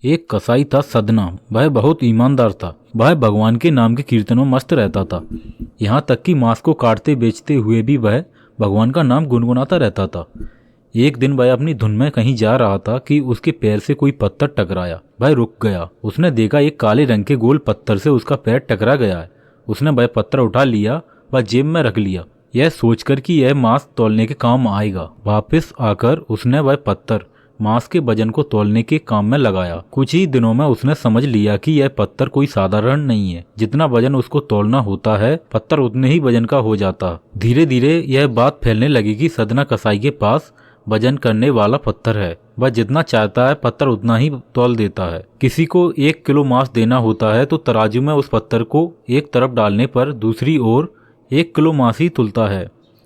एक कसाई था सदना। वह बहुत ईमानदार था। वह भगवान के नाम के कीर्तनों में मस्त रहता था। यहाँ तक कि मांस को काटते बेचते हुए भी वह भगवान का नाम गुनगुनाता रहता था। एक दिन वह अपनी धुन में कहीं जा रहा था कि उसके पैर से कोई पत्थर टकराया। वह रुक गया। उसने देखा एक काले रंग के गोल पत्थर से उसका पैर टकरा गया है। उसने वह पत्थर उठा लिया व जेब में रख लिया, यह सोचकर कि यह मांस तौलने के काम आएगा। वापस आकर उसने वह पत्थर मांस के वजन को तौलने के काम में लगाया। कुछ ही दिनों में उसने समझ लिया कि यह पत्थर कोई साधारण नहीं है। जितना वजन उसको तौलना होता है, पत्थर उतने ही वजन का हो जाता। धीरे धीरे यह बात फैलने लगी कि सदना कसाई के पास वजन करने वाला पत्थर है। वह जितना चाहता है पत्थर उतना ही तौल देता है। किसी को 1 किलो मांस देना होता है तो तराजू में उस पत्थर को एक तरफ डालने पर दूसरी ओर 1 किलो मांस ही तुलता है।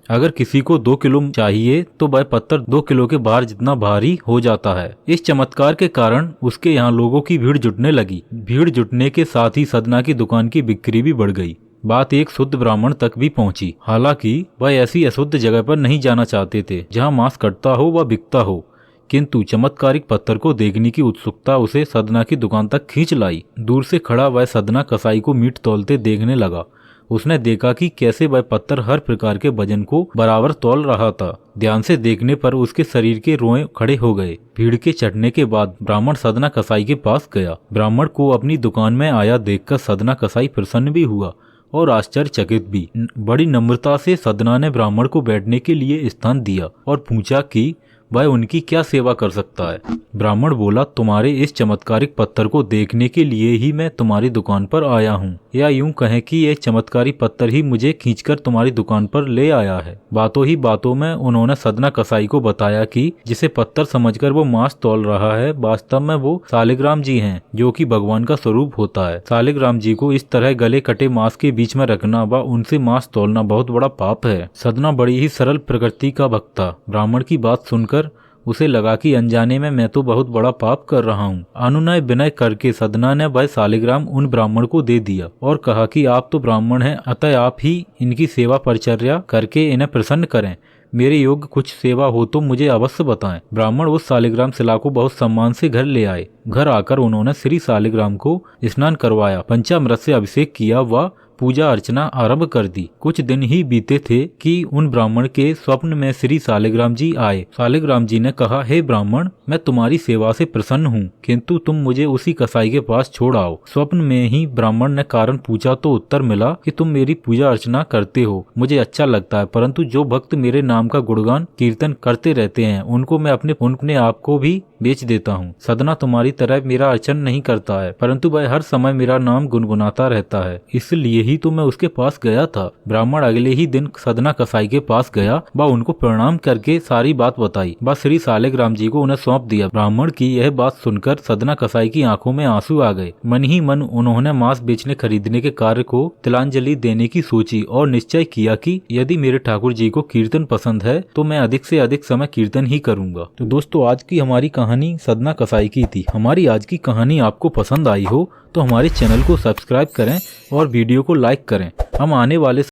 अगर किसी को 2 किलो चाहिए तो वह पत्थर 2 किलो के भार जितना भारी हो जाता है। इस चमत्कार के कारण उसके यहाँ लोगों की भीड़ जुटने लगी। भीड़ जुटने के साथ ही सदना की दुकान की बिक्री भी बढ़ गई। बात एक शुद्ध ब्राह्मण तक भी पहुंची। हालांकि वह ऐसी अशुद्ध जगह पर नहीं जाना चाहते थे जहां मांस कटता हो व बिकता हो, किंतु चमत्कारिक पत्थर को देखने की उत्सुकता उसे सदना की दुकान तक खींच लाई। दूर से खड़ा वह सदना कसाई को मीट तौलते देखने लगा। उसने देखा कि कैसे वह पत्थर हर प्रकार के वजन को बराबर तौल रहा था। ध्यान से देखने पर उसके शरीर के रोए खड़े हो गए। भीड़ के चढ़ने के बाद ब्राह्मण सदना कसाई के पास गया। ब्राह्मण को अपनी दुकान में आया देखकर सदना कसाई प्रसन्न भी हुआ और आश्चर्यचकित भी। बड़ी नम्रता से सदना ने ब्राह्मण को बैठने के लिए स्थान दिया और पूछा कि वह उनकी क्या सेवा कर सकता है। ब्राह्मण बोला, तुम्हारे इस चमत्कारिक पत्थर को देखने के लिए ही मैं तुम्हारी दुकान पर आया हूँ, या यूं कहें कि यह चमत्कारी पत्थर ही मुझे खींचकर तुम्हारी दुकान पर ले आया है। बातों ही बातों में उन्होंने सदना कसाई को बताया कि जिसे पत्थर समझकर वो मांस तौल रहा है, वास्तव में वो सालिग्राम जी हैं, जो कि भगवान का स्वरूप होता है। सालिग्राम जी को इस तरह गले कटे मांस के बीच में रखना व उनसे मांस तौलना बहुत बड़ा पाप है। सदना बड़ी ही सरल प्रकृति का भक्त था। ब्राह्मण की बात सुनकर उसे लगा कि अनजाने में मैं तो बहुत बड़ा पाप कर रहा हूँ। अनुनय विनय करके सदना ने वह सालिग्राम उन ब्राह्मण को दे दिया और कहा कि आप तो ब्राह्मण हैं, अतः आप ही इनकी सेवा परिचर्या करके इन्हें प्रसन्न करें। मेरे योग्य कुछ सेवा हो तो मुझे अवश्य बताएं। ब्राह्मण उस सालिग्राम शिला को बहुत सम्मान से घर ले आए। घर आकर उन्होंने श्री सालिग्राम को स्नान करवाया, पंचामृत से अभिषेक किया व पूजा अर्चना आरंभ कर दी। कुछ दिन ही बीते थे कि उन ब्राह्मण के स्वप्न में श्री सालिग्राम जी आए। सालिग्राम जी ने कहा, हे ब्राह्मण, मैं तुम्हारी सेवा से प्रसन्न हूँ, किंतु तुम मुझे उसी कसाई के पास छोड़ आओ। स्वप्न में ही ब्राह्मण ने कारण पूछा तो उत्तर मिला कि तुम मेरी पूजा अर्चना करते हो, मुझे अच्छा लगता है, परंतु जो भक्त मेरे नाम का गुणगान कीर्तन करते रहते हैं उनको मैं अपने आप को भी बेच देता हूँ। सदना तुम्हारी तरह मेरा अर्चन नहीं करता है, परंतु वह हर समय मेरा नाम गुनगुनाता रहता है, इसलिए ही तो मैं उसके पास गया था। ब्राह्मण अगले ही दिन सदना कसाई के पास गया व उनको प्रणाम करके सारी बात बताई। बस श्री सालिग्राम जी को उन्हें सौंप दिया। ब्राह्मण की यह बात सुनकर सदना कसाई की आंखों में आंसू आ गए। मन ही मन उन्होंने मांस बेचने खरीदने के कार्य को तिलांजलि देने की सोची और निश्चय किया कि यदि मेरे ठाकुर जी को कीर्तन पसंद है तो मैं अधिक से अधिक समय कीर्तन ही करूंगा। तो दोस्तों, आज की हमारी कहानी सदना कसाई की थी। हमारी आज की कहानी आपको पसंद आई हो तो हमारे चैनल को सब्सक्राइब करें और वीडियो को लाइक करें। हम आने वाले